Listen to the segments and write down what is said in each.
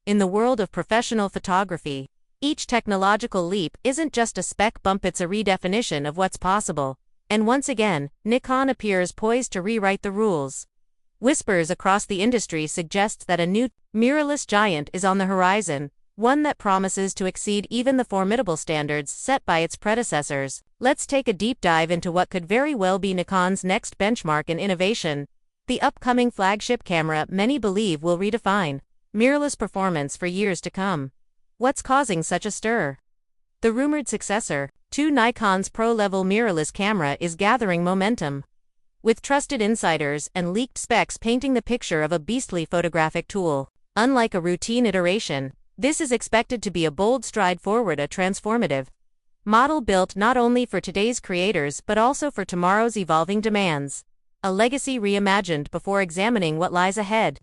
in the world of professional photography. Each technological leap isn't just a spec bump, it's a redefinition of what's possible. And once again, Nikon appears poised to rewrite the rules. Whispers across the industry suggest that a new, mirrorless giant is on the horizon, one that promises to exceed even the formidable standards set by its predecessors. Let's take a deep dive into what could very well be Nikon's next benchmark in innovation, the upcoming flagship camera many believe will redefine mirrorless performance for years to come. What's causing such a stir? The rumored successor to Nikon's pro-level mirrorless camera is gathering momentum, with trusted insiders and leaked specs painting the picture of a beastly photographic tool. Unlike a routine iteration, this is expected to be a bold stride forward, a transformative model built not only for today's creators but also for tomorrow's evolving demands. A legacy reimagined. Before examining what lies ahead,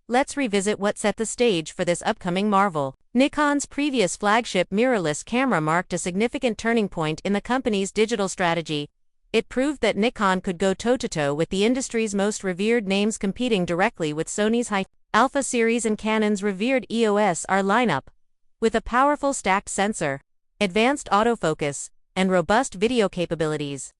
let's revisit what set the stage for this upcoming marvel. Nikon's previous flagship mirrorless camera marked a significant turning point in the company's digital strategy. It proved that Nikon could go toe-to-toe with the industry's most revered names, competing directly with Sony's high-alpha series and Canon's revered EOS R lineup. With a powerful stacked sensor, advanced autofocus, and robust video capabilities,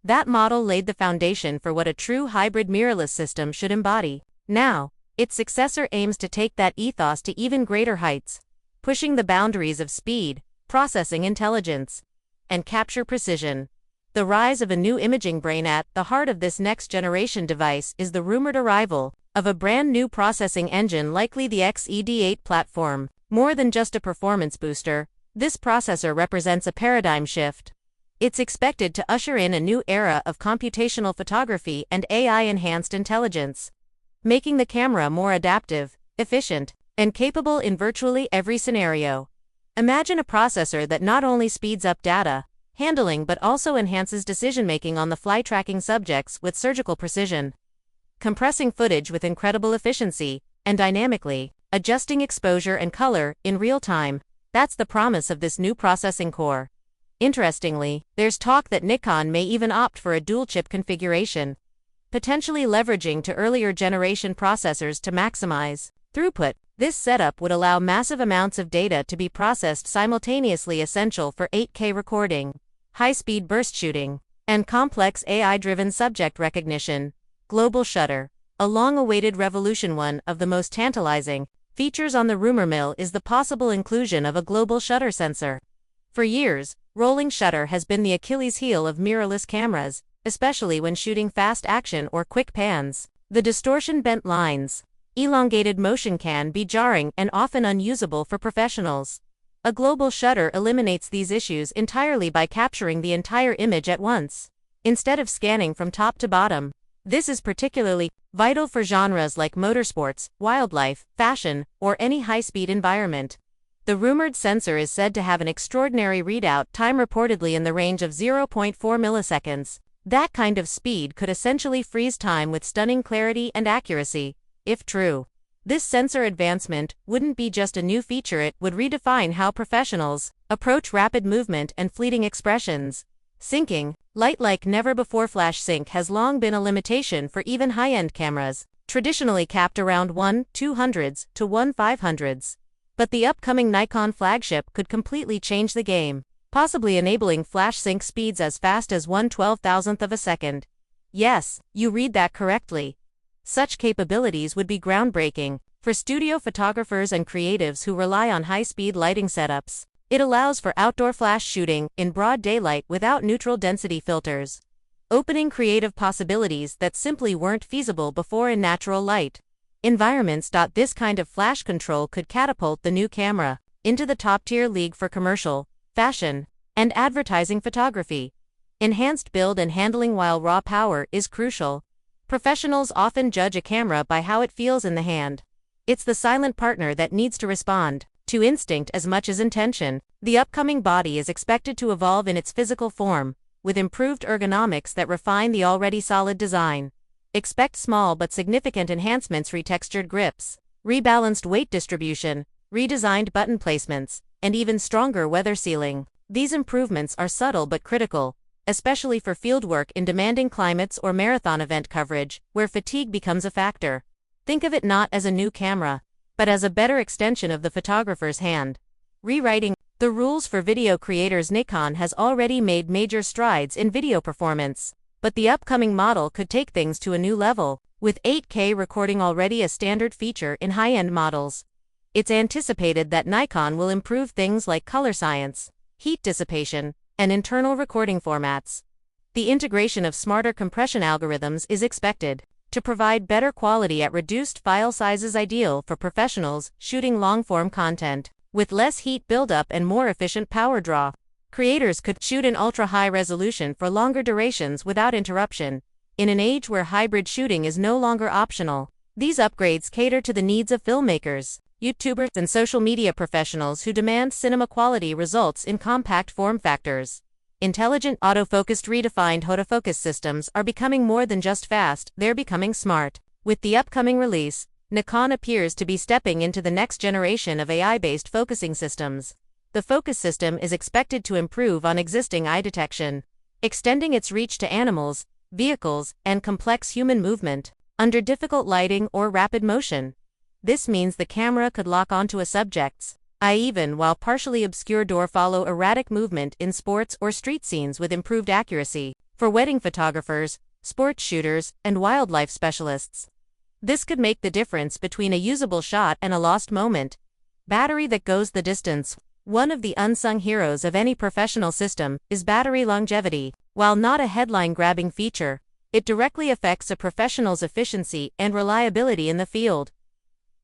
that model laid the foundation for what a true hybrid mirrorless system should embody. Now, its successor aims to take that ethos to even greater heights, pushing the boundaries of speed, processing intelligence, and capture precision. The rise of a new imaging brain. At the heart of this next-generation device is the rumored arrival of a brand new processing engine, likely the XED8 platform. More than just a performance booster, this processor represents a paradigm shift. It's expected to usher in a new era of computational photography and AI-enhanced intelligence, making the camera more adaptive, efficient, and capable in virtually every scenario. Imagine a processor that not only speeds up data handling but also enhances decision-making on the fly, tracking subjects with surgical precision, compressing footage with incredible efficiency, and dynamically adjusting exposure and color in real time. That's the promise of this new processing core. Interestingly, there's talk that Nikon may even opt for a dual-chip configuration, potentially leveraging to earlier generation processors to maximize throughput. This setup would allow massive amounts of data to be processed simultaneously, essential for 8K recording, high-speed burst shooting, and complex AI-driven subject recognition. Global shutter, a long-awaited revolution. One of the most tantalizing features on the rumor mill is the possible inclusion of a global shutter sensor. For years, rolling shutter has been the Achilles heel of mirrorless cameras, especially when shooting fast action or quick pans. The distortion, bent lines, elongated motion can be jarring and often unusable for professionals. A global shutter eliminates these issues entirely by capturing the entire image at once, instead of scanning from top to bottom. This is particularly vital for genres like motorsports, wildlife, fashion, or any high-speed environment. The rumored sensor is said to have an extraordinary readout time, reportedly in the range of 0.4 milliseconds. That kind of speed could essentially freeze time with stunning clarity and accuracy. If true, this sensor advancement wouldn't be just a new feature, it would redefine how professionals approach rapid movement and fleeting expressions. Syncing light like never before. Flash sync has long been a limitation for even high-end cameras, traditionally capped around 1/200s to 1/500s. But the upcoming Nikon flagship could completely change the game, possibly enabling flash sync speeds as fast as 1/12,000th of a second. Yes, you read that correctly. Such capabilities would be groundbreaking for studio photographers and creatives who rely on high-speed lighting setups. It allows for outdoor flash shooting in broad daylight without neutral density filters, opening creative possibilities that simply weren't feasible before in natural light environments. This kind of flash control could catapult the new camera into the top-tier league for commercial, fashion, and advertising photography. Enhanced build and handling. While raw power is crucial, professionals often judge a camera by how it feels in the hand. It's the silent partner that needs to respond to instinct as much as intention. The upcoming body is expected to evolve in its physical form, with improved ergonomics that refine the already solid design. Expect small but significant enhancements: retextured grips, rebalanced weight distribution, redesigned button placements, and even stronger weather sealing. These improvements are subtle but critical, especially for fieldwork in demanding climates or marathon event coverage, where fatigue becomes a factor. Think of it not as a new camera, but as a better extension of the photographer's hand. Rewriting the rules for video creators. Nikon has already made major strides in video performance, but the upcoming model could take things to a new level, with 8K recording already a standard feature in high-end models. It's anticipated that Nikon will improve things like color science, heat dissipation, and internal recording formats. The integration of smarter compression algorithms is expected to provide better quality at reduced file sizes, ideal for professionals shooting long-form content. With less heat buildup and more efficient power draw, creators could shoot in ultra-high resolution for longer durations without interruption. In an age where hybrid shooting is no longer optional, these upgrades cater to the needs of filmmakers, YouTubers, and social media professionals who demand cinema-quality results in compact form factors. Intelligent, autofocused, redefined autofocus systems are becoming more than just fast, they're becoming smart. With the upcoming release, Nikon appears to be stepping into the next generation of AI-based focusing systems. The focus system is expected to improve on existing eye detection, extending its reach to animals, vehicles, and complex human movement under difficult lighting or rapid motion. This means the camera could lock onto a subject's eye even while partially obscured or follow erratic movement in sports or street scenes with improved accuracy. For wedding photographers, sports shooters, and wildlife specialists, this could make the difference between a usable shot and a lost moment. Battery that goes the distance. One of the unsung heroes of any professional system is battery longevity. While not a headline-grabbing feature, it directly affects a professional's efficiency and reliability in the field.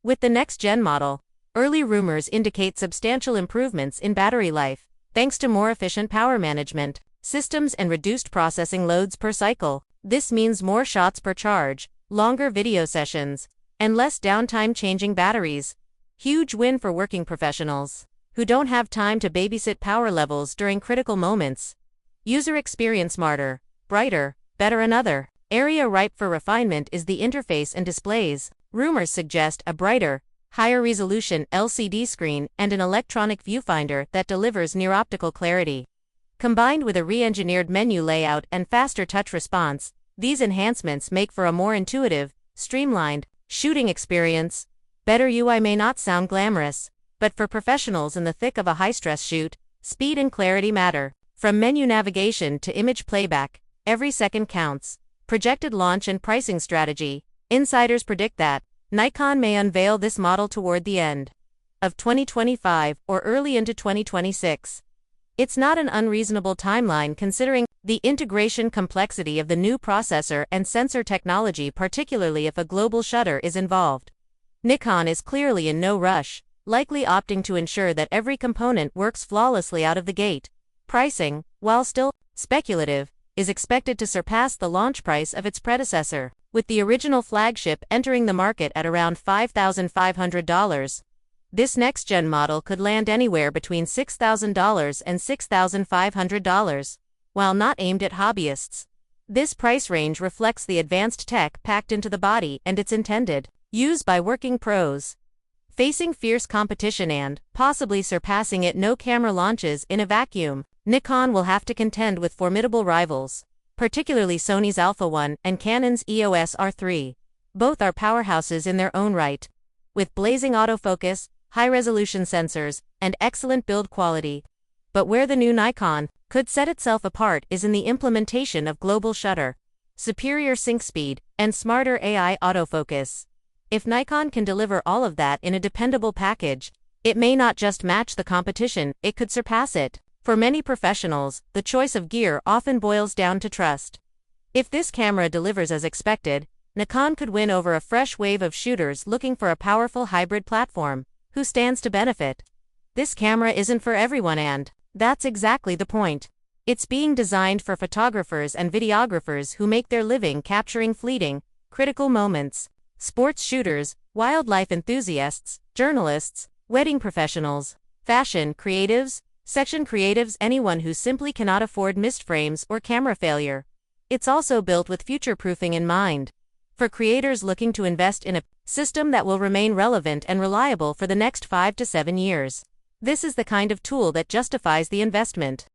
With the next-gen model, early rumors indicate substantial improvements in battery life, thanks to more efficient power management systems and reduced processing loads per cycle. This means more shots per charge, longer video sessions, and less downtime changing batteries. Huge win for working professionals who don't have time to babysit power levels during critical moments. User experience. Smarter, brighter, better. Another area ripe for refinement is the interface and displays. Rumors suggest a brighter, higher resolution LCD screen and an electronic viewfinder that delivers near-optical clarity. Combined with a re-engineered menu layout and faster touch response, these enhancements make for a more intuitive, streamlined shooting experience. Better UI may not sound glamorous, but for professionals in the thick of a high-stress shoot, speed and clarity matter. From menu navigation to image playback, every second counts. Projected launch and pricing strategy. Insiders predict that Nikon may unveil this model toward the end of 2025 or early into 2026. It's not an unreasonable timeline considering the integration complexity of the new processor and sensor technology, particularly if a global shutter is involved. Nikon is clearly in no rush, likely opting to ensure that every component works flawlessly out of the gate. Pricing, while still speculative, is expected to surpass the launch price of its predecessor, with the original flagship entering the market at around $5,500. This next-gen model could land anywhere between $6,000 and $6,500. While not aimed at hobbyists, this price range reflects the advanced tech packed into the body and its intended use by working pros. Facing fierce competition and possibly surpassing it, no camera launches in a vacuum. Nikon will have to contend with formidable rivals, particularly Sony's Alpha 1 and Canon's EOS R3. Both are powerhouses in their own right, with blazing autofocus, high-resolution sensors, and excellent build quality. But where the new Nikon could set itself apart is in the implementation of global shutter, superior sync speed, and smarter AI autofocus. If Nikon can deliver all of that in a dependable package, it may not just match the competition, it could surpass it. For many professionals, the choice of gear often boils down to trust. If this camera delivers as expected, Nikon could win over a fresh wave of shooters looking for a powerful hybrid platform. Who stands to benefit? This camera isn't for everyone, and that's exactly the point. It's being designed for photographers and videographers who make their living capturing fleeting, critical moments. Sports shooters, wildlife enthusiasts, journalists, wedding professionals, fashion creatives, section creatives, anyone who simply cannot afford missed frames or camera failure. It's also built with future-proofing in mind. For creators looking to invest in a system that will remain relevant and reliable for the next 5 to 7 years. This is the kind of tool that justifies the investment.